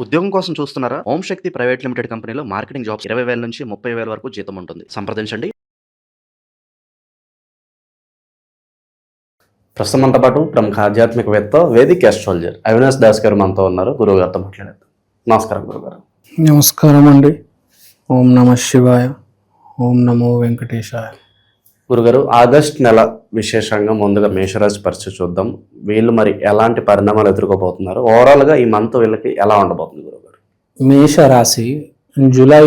ఉద్యోగం కోసం చూస్తున్నారా? ఓం శక్తి ప్రైవేట్ లిమిటెడ్ కంపెనీలో మార్కెటింగ్ జాబ్స్ 20,000 నుంచి 30,000 వరకు జీతం ఉంటుంది. సంప్రదించండి. ప్రస్తుతం మనతో పాటు ప్రముఖ ఆధ్యాత్మికవేత్త వేదిక్ ఆస్ట్రాలజర్ అవినాష్ దాస్ గారు మనతో ఉన్నారు. గురువు గారితో మాట్లాడేద్దాం. నమస్కారం గురుగారు. నమస్కారం అండి. ఓం నమ శివాయ, ఓం నమో వెంకటేశాయ. గురుగారు, ఆగస్ట్ నెల విశేషంగా ముందుగా మేషరాశి పరిస్థితి చూద్దాం. వీళ్ళు మరి ఎలాంటి పరిణామాలు ఎదుర్కోబోతున్నారు? ఓవరాల్గా ఈ మంత్ వీళ్ళకి ఎలా ఉండబోతుంది గురుగారు? మేషరాశి జూలై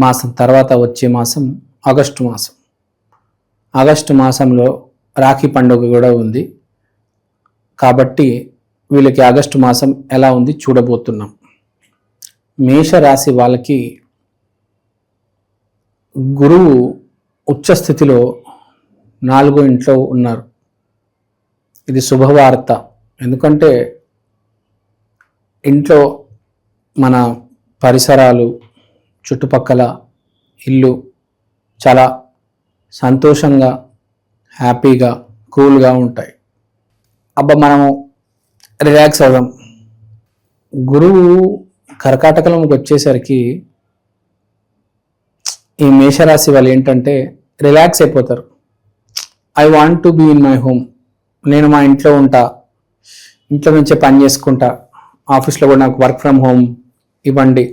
మాసం తర్వాత వచ్చే మాసం ఆగస్టు మాసం. ఆగస్టు మాసంలో రాఖీ పండుగ కూడా ఉంది కాబట్టి వీళ్ళకి ఆగస్టు మాసం ఎలా ఉంది చూడబోతున్నాం. మేషరాశి వాళ్ళకి గురువు ఉచ్చస్థితిలో 4వ ఇంట్లో ఉన్నారు. ఇది శుభవార్త. ఎందుకంటే ఇంట్లో మన పరిసరాలు, చుట్టుపక్కల ఇల్లు చాలా సంతోషంగా, హ్యాపీగా, కూల్గా ఉంటాయి. మనము రిలాక్స్ అవుదాం. గురువు కర్కాటకంలోకి వచ్చేసరికి ఈ మేషరాశి వాళ్ళు ఏంటంటే రిలాక్స్ అయిపోతారు. I want to be in my home. నేను మా ఇంట్లో ఉంటా, ఇంట్లో నుంచే పని చేసుకుంటా, ఆఫీస్లో కూడా నాకు వర్క్ ఫ్రమ్ హోమ్ ఇవ్వండి.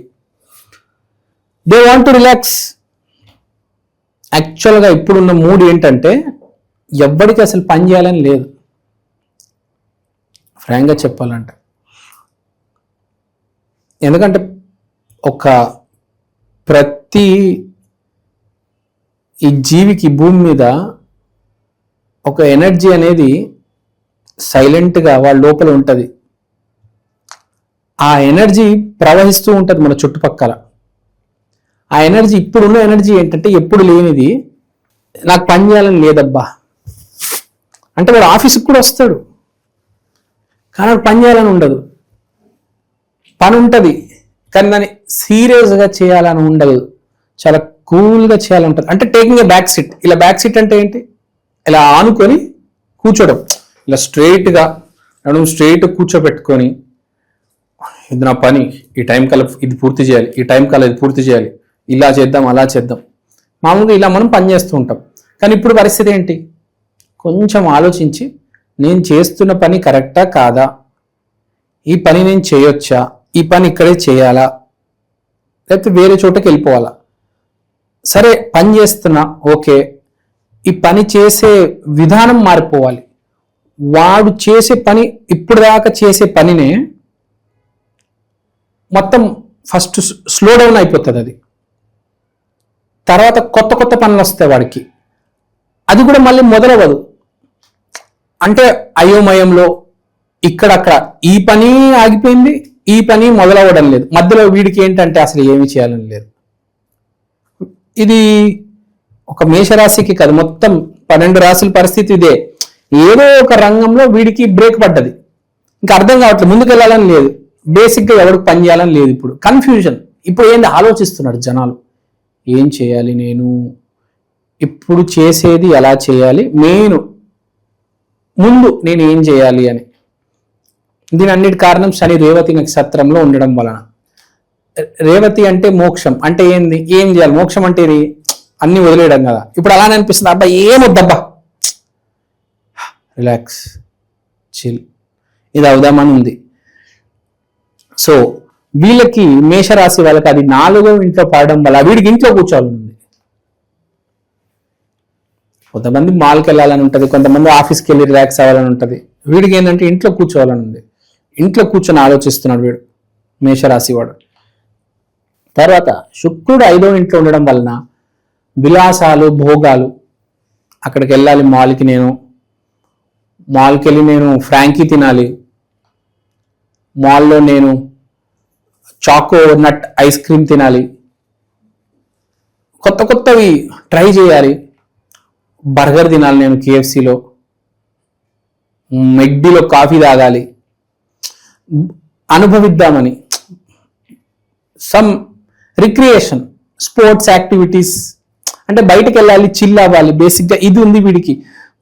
They want to relax. యాక్చువల్గా ఇప్పుడున్న మూడ్ ఏంటంటే ఎవ్వడికి అసలు పని చేయాలని లేదు, ఫ్రాంక్గా చెప్పాలంటే. ఎందుకంటే ప్రతి ఈ జీవికి భూమి మీద ఒక ఎనర్జీ అనేది సైలెంట్గా వాళ్ళ లోపల ఉంటుంది. ఆ ఎనర్జీ ప్రవహిస్తూ ఉంటుంది మన చుట్టుపక్కల. ఆ ఎనర్జీ, ఇప్పుడున్న ఎనర్జీ ఏంటంటే ఎప్పుడు లేనిది, నాకు పని చేయాలని లేదబ్బా అంటే వాడు ఆఫీస్కి కూడా వస్తాడు కానీ పని చేయాలని ఉండదు. పని ఉంటుంది కానీ దాన్ని సీరియస్గా చేయాలని ఉండదు, చాలా కూల్గా చేయాలని ఉంటుంది. అంటే టేకింగ్ ఏ బ్యాక్ సీట్. ఇలా బ్యాక్ సీట్ అంటే ఏంటి? ఇలా ఆనుకొని కూర్చోడం, ఇలా స్ట్రైట్గా నడుము స్ట్రైట్ కూర్చోబెట్టుకొని, ఇది నా పని, ఈ టైం కల్లా ఇది పూర్తి చేయాలి, ఈ టైం కల్లా ఇది పూర్తి చేయాలి, ఇలా చేద్దాం అలా చేద్దాం. మామూలుగా ఇలా మనం పని చేస్తూ ఉంటాం. కానీ ఇప్పుడు పరిస్థితి ఏంటి? కొంచెం ఆలోచించి నేను చేస్తున్న పని కరెక్టా కాదా, ఈ పని నేను చేయొచ్చా, ఈ పని ఇక్కడే చేయాలా, లేకపోతే వేరే చోటకి వెళ్ళిపోవాలా, సరే పని చేస్తున్నా ఓకే, ఈ పని చేసే విధానం మారిపోవాలి. వాడు చేసే పని, ఇప్పుడు దాకా చేసే పనినే మొత్తం ఫస్ట్ స్లో డౌన్ అయిపోతుంది. అది తర్వాత కొత్త కొత్త పనులు వస్తాయి వాడికి, అది కూడా మళ్ళీ మొదలవ్వదు. అంటే అయోమయంలో ఇక్కడక్కడ ఈ పని ఆగిపోయింది, ఈ పని మొదలవ్వడం లేదు, మధ్యలో వీడికి ఏంటంటే అసలు ఏమి చేయాలని లేదు. ఇది ఒక మేషరాశికి కాదు, మొత్తం 12 రాశుల పరిస్థితి ఇదే. ఏదో ఒక రంగంలో వీడికి బ్రేక్ పడ్డది, ఇంకా అర్థం కావట్లేదు, ముందుకు వెళ్ళాలని లేదు, బేసిక్గా ఎవరికి పని చేయాలని లేదు. ఇప్పుడు కన్ఫ్యూజన్. ఇప్పుడు ఏంది ఆలోచిస్తున్నాడు జనాలు, ఏం చేయాలి నేను, ఇప్పుడు చేసేది ఎలా చేయాలి, ముందు నేను ఏం చేయాలి అని. దీని అన్నిటి కారణం శని రేవతి నక్షత్రంలో ఉండడం వలన. రేవతి అంటే మోక్షం. అంటే ఏంది, ఏం చేయాలి? మోక్షం అంటే ఇది అన్ని వదిలేయడం కదా. ఇప్పుడు అలానే అనిపిస్తుంది, అబ్బా ఏమొద్దబ్బా, రిలాక్స్, చిల్, ఇది అవుదామని ఉంది. సో వీళ్ళకి, మేషరాశి వాళ్ళకి అది 4వ ఇంట్లో పడడం వల్ల వీడికి ఇంట్లో కూర్చోవాలని ఉంది. కొంతమంది మాల్కి వెళ్ళాలని ఉంటుంది, కొంతమంది ఆఫీస్కి వెళ్ళి రిలాక్స్ అవ్వాలని ఉంటుంది. వీడికి ఏంటంటే ఇంట్లో కూర్చోవాలని ఉంది. ఇంట్లో కూర్చొని ఆలోచిస్తున్నాడు వీడు, మేషరాశి వాడు. తర్వాత శుక్రుడు 5వ ఇంట్లో ఉండడం వలన విలాసాలు, భోగాలు. అక్కడికి వెళ్ళాలి, మాల్కి వెళ్ళి నేను ఫ్రాంకీ తినాలి, మాల్లో నేను చాకో నట్ ఐస్ క్రీమ్ తినాలి, కొత్త కొత్తవి ట్రై చేయాలి, బర్గర్ తినాలి, నేను కేఎఫ్సీలో, మెక్డీలో కాఫీ తాగాలి, అనుభవిద్దామని. సమ్ రిక్రియేషన్, స్పోర్ట్స్ యాక్టివిటీస్, అంటే బయటకు వెళ్ళాలి, చిల్ అవ్వాలి. బేసిక్గా ఇది ఉంది వీడికి.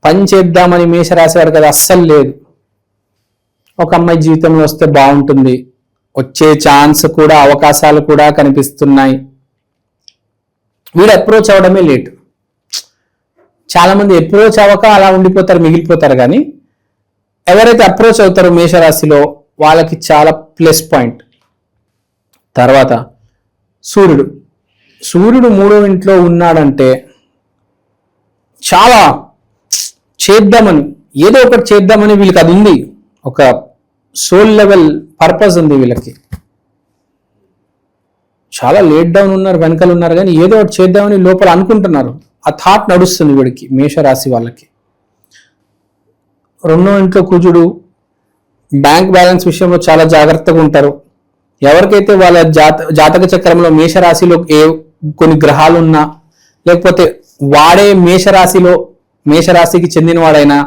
పని చేద్దామని మేషరాశి వాడికి అది అస్సలు లేదు. ఒక అమ్మాయి జీవితంలో వస్తే బాగుంటుంది, వచ్చే ఛాన్స్ కూడా, అవకాశాలు కూడా కనిపిస్తున్నాయి. వీడు అప్రోచ్ అవడమే లేట్. చాలా మంది అప్రోచ్ అవ్వక అలా ఉండిపోతారు, మిగిలిపోతారు. కానీ ఎవరైతే అప్రోచ్ అవుతారో మేషరాశిలో వాళ్ళకి చాలా ప్లస్ పాయింట్. తర్వాత సూర్యుడు 3వ ఇంట్లో ఉన్నాడంటే చాలా చేద్దామని, ఏదో ఒకటి చేద్దామని వీళ్ళకి అది ఉంది. ఒక సోల్ లెవెల్ పర్పస్ ఉంది వీళ్ళకి. చాలా లేట్ డౌన్ ఉన్నారు, వెనకాల ఉన్నారు, కానీ ఏదో ఒకటి చేద్దామని లోపల అనుకుంటున్నారు. ఆ థాట్ నడుస్తుంది వీడికి, మేషరాశి వాళ్ళకి. 2వ ఇంట్లో కుజుడు, బ్యాంక్ బ్యాలెన్స్ విషయంలో చాలా జాగ్రత్తగా ఉంటారు. ఎవరికైతే వాళ్ళ జాతక చక్రంలో మేషరాశిలో కొన్ని గ్రహాలు ఉన్నా, లేకపోతే వాడే మేషరాశికి చెందినవాడైనా,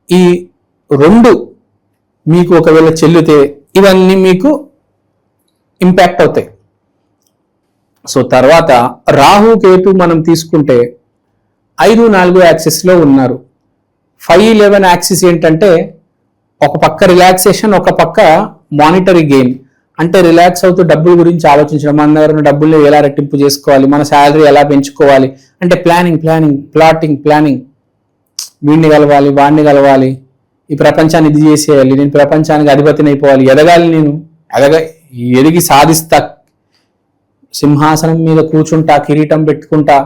ఈ 2 మీకు ఒకవేళ చెల్లితే ఇవన్నీ మీకు ఇంపాక్ట్ అవుతాయి. సో తర్వాత రాహు కేతు మనం తీసుకుంటే 5-4 యాక్సిస్లో ఉన్నారు. 5-11 యాక్సిస్ ఏంటంటే ఒక పక్క రిలాక్సేషన్, ఒక పక్క మానిటరీ గెయిన్. అంటే రిలాక్స్ అవుతూ డబ్బుల గురించి ఆలోచించడం, మన దగ్గర ఉన్న డబ్బుల్ని ఎలా రెట్టింపు చేసుకోవాలి, మన శాలరీ ఎలా పెంచుకోవాలి అంటే ప్లానింగ్. వీడిని కలవాలి, వాడిని కలవాలి, ఈ ప్రపంచాన్ని ఇది చేసేయాలి, నేను ప్రపంచానికి అధిపతిని అయిపోవాలి, ఎదిగి సాధిస్తా, సింహాసనం మీద కూర్చుంటా, కిరీటం పెట్టుకుంటా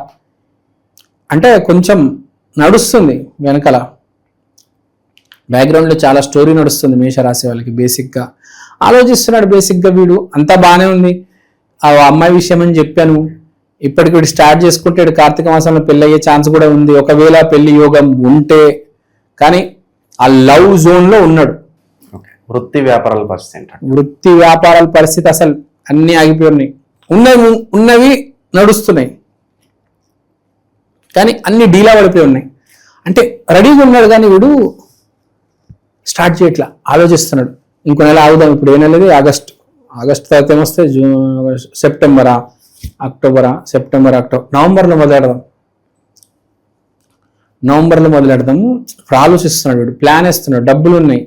అంటే కొంచెం నడుస్తుంది వెనకాల. బ్యాక్గ్రౌండ్లో చాలా స్టోరీ నడుస్తుంది మేషరాశి వాళ్ళకి. బేసిక్గా ఆలోచిస్తున్నాడు. బేసిక్గా వీడు అంతా బాగానే ఉంది. ఆ అమ్మాయి విషయం అని చెప్పాను, ఇప్పటికి వీడు స్టార్ట్ చేసుకుంటే కార్తీక మాసంలో పెళ్ళి అయ్యే ఛాన్స్ కూడా ఉంది, ఒకవేళ పెళ్లి యోగం ఉంటే. కానీ ఆ లవ్ జోన్లో ఉన్నాడు. వృత్తి వ్యాపారాల పరిస్థితి అసలు అన్నీ ఆగిపోయి ఉన్నవి నడుస్తున్నాయి, కానీ అన్ని డీలా పడిపోయి ఉన్నాయి. అంటే రెడీగా ఉన్నాడు, కానీ వీడు స్టార్ట్ చేయట్లా, ఆలోచిస్తున్నాడు. ఇంకో నెల ఆగుదాం, ఇప్పుడు ఏ నెల? ఆగస్ట్ తర్వాత ఏమొస్తే సెప్టెంబరా, అక్టోబర్, నవంబర్లో మొదలెడదాము. ఇప్పుడు ఆలోచిస్తున్నాడు వీడు, ప్లాన్ వేస్తున్నాడు, డబ్బులు ఉన్నాయి,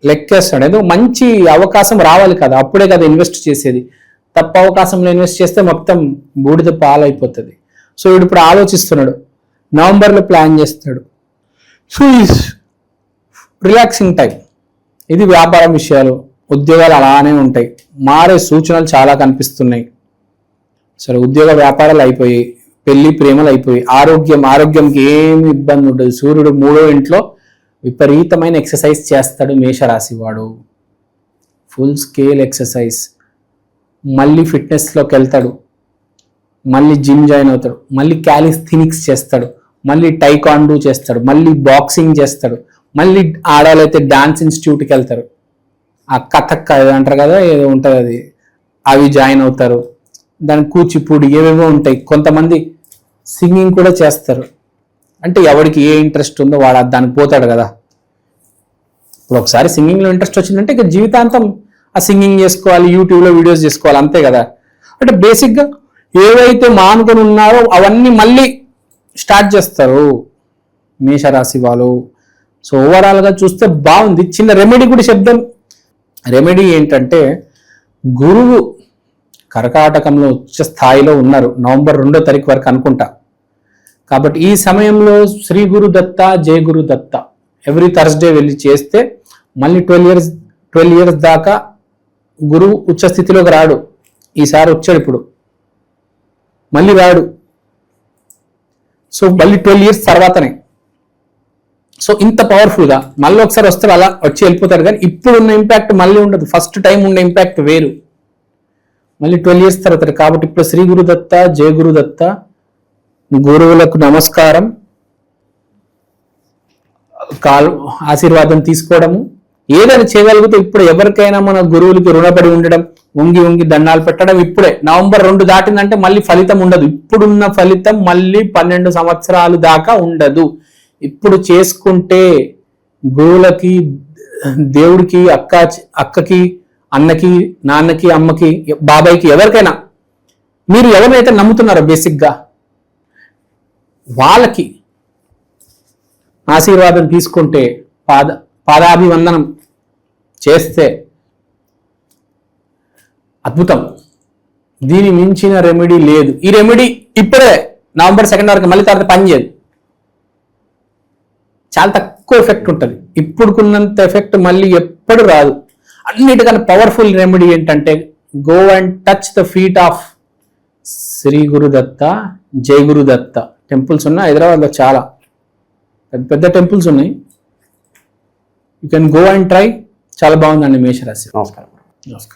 లెక్కేస్తాడు. ఏదో మంచి అవకాశం రావాలి కదా, అప్పుడే కదా ఇన్వెస్ట్ చేసేది. తప్ప అవకాశంలో ఇన్వెస్ట్ చేస్తే మొత్తం బూడిద పాలైపోతుంది. సో వీడు ఇప్పుడు ఆలోచిస్తున్నాడు, నవంబర్లో ప్లాన్ చేస్తాడు. సో రిలాక్సింగ్ టైం ఇది. వ్యాపారం విషయాలు, ఉద్యోగాలు అలానే ఉంటాయి, మారే సూచనలు చాలా కనిపిస్తున్నాయి. సరే, ఉద్యోగ వ్యాపారాలు అయిపోయి, పెళ్లి ప్రేమలు అయిపోయి, ఆరోగ్యంకి ఏమి ఇబ్బంది ఉండదు. సూర్యుడు 3వ ఇంట్లో విపరీతమైన ఎక్సర్సైజ్ చేస్తాడు మేషరాశి వాడు, ఫుల్ స్కేల్ ఎక్సర్సైజ్. మళ్ళీ ఫిట్నెస్లోకి వెళ్తాడు, మళ్ళీ జిమ్ జాయిన్ అవుతాడు, మళ్ళీ క్యాలిస్థెనిక్స్ చేస్తాడు, మళ్ళీ టైకాండో చేస్తాడు, మళ్ళీ బాక్సింగ్ చేస్తాడు, మళ్ళీ ఆడవాళ్ళైతే డాన్స్ ఇన్స్టిట్యూట్కి వెళ్తారు, ఆ కథక్ అంటారు కదా, ఏదో ఉంటుంది అది, అవి జాయిన్ అవుతారు. దాని కూచిపూడి ఏవేవో ఉంటాయి. కొంతమంది సింగింగ్ కూడా చేస్తారు. అంటే ఎవరికి ఏ ఇంట్రెస్ట్ ఉందో వాడు దానికి పోతాడు కదా. ఇప్పుడు ఒకసారి సింగింగ్లో ఇంట్రెస్ట్ వచ్చిందంటే ఇక జీవితాంతం ఆ సింగింగ్ చేసుకోవాలి, యూట్యూబ్లో వీడియోస్ చేసుకోవాలి, అంతే కదా. అంటే బేసిక్గా ఏవైతే మానుకొని ఉన్నారో అవన్నీ మళ్ళీ స్టార్ట్ చేస్తారు మేషరాశి వాళ్ళు. సో ఓవరాల్గా చూస్తే బాగుంది. చిన్న రెమెడీ కూడా చెప్దాం. రెమెడీ ఏంటంటే, గురువు కర్కాటకంలో ఉచ్చ స్థాయిలో ఉన్నారు నవంబర్ 2వ తారీఖు వరకు అనుకుంటా. కాబట్టి ఈ సమయంలో శ్రీ గురు దత్త, జయ గురు దత్త ఎవ్రీ థర్స్డే వెళ్ళి చేస్తే మళ్ళీ 12 ఇయర్స్ దాకా గురువు ఉచ్చ స్థితిలోకి రాడు. ఈసారి వచ్చాడు, ఇప్పుడు మళ్ళీ రాడు. సో మళ్ళీ 12 ఇయర్స్ తర్వాతనే. సో ఇంత పవర్ఫుల్గా మళ్ళీ ఒకసారి వస్తారు, అలా వచ్చి వెళ్ళిపోతారు. కానీ ఇప్పుడు ఉన్న ఇంపాక్ట్ మళ్ళీ ఉండదు. ఫస్ట్ టైం ఉన్న ఇంపాక్ట్ వేరు, మళ్ళీ 12 ఇయర్స్ తర్వాత. కాబట్టి ఇప్పుడు శ్రీ గురుదత్త, జయ గురుదత్త, గురువులకు నమస్కారం, ఆశీర్వాదం తీసుకోవడము, ఏదైనా చేయగలిగితే ఇప్పుడు ఎవరికైనా మన గురువులకి రుణపడి ఉండడం, వంగి దండాలు పెట్టడం. ఇప్పుడే నవంబర్ 2 దాటిందంటే మళ్ళీ ఫలితం ఉండదు. ఇప్పుడున్న ఫలితం మళ్ళీ 12 సంవత్సరాలు దాకా ఉండదు. ఇప్పుడు చేసుకుంటే గురువులకి, దేవుడికి, అక్కకి, అన్నకి, నాన్నకి, అమ్మకి, బాబాయ్కి, ఎవరికైనా మీరు ఎవరినైతే నమ్ముతున్నారో బేసిక్గా వాళ్ళకి ఆశీర్వాదం తీసుకుంటే, పాదాభివందనం చేస్తే అద్భుతం. దీని మించిన రెమెడీ లేదు. ఈ రెమెడీ ఇప్పుడే నవంబర్ 2 వరకు, మళ్ళీ తర్వాత పనిచేయదు. చాలా తక్కువ ఎఫెక్ట్ ఉంటుంది. ఇప్పుడుకున్నంత ఎఫెక్ట్ మళ్ళీ ఎప్పుడు రాదు. అన్నిటికన్నా పవర్ఫుల్ రెమెడీ ఏంటంటే, go and touch the feet of Shri Gurudatta, జై గురుదత్త టెంపుల్స్ ఉన్నాయి హైదరాబాద్లో. చాలా పెద్ద పెద్ద టెంపుల్స్ ఉన్నాయి. You can go and try. చాలా బాగుందండి మేషరాశి. నమస్కారం. నమస్కారం.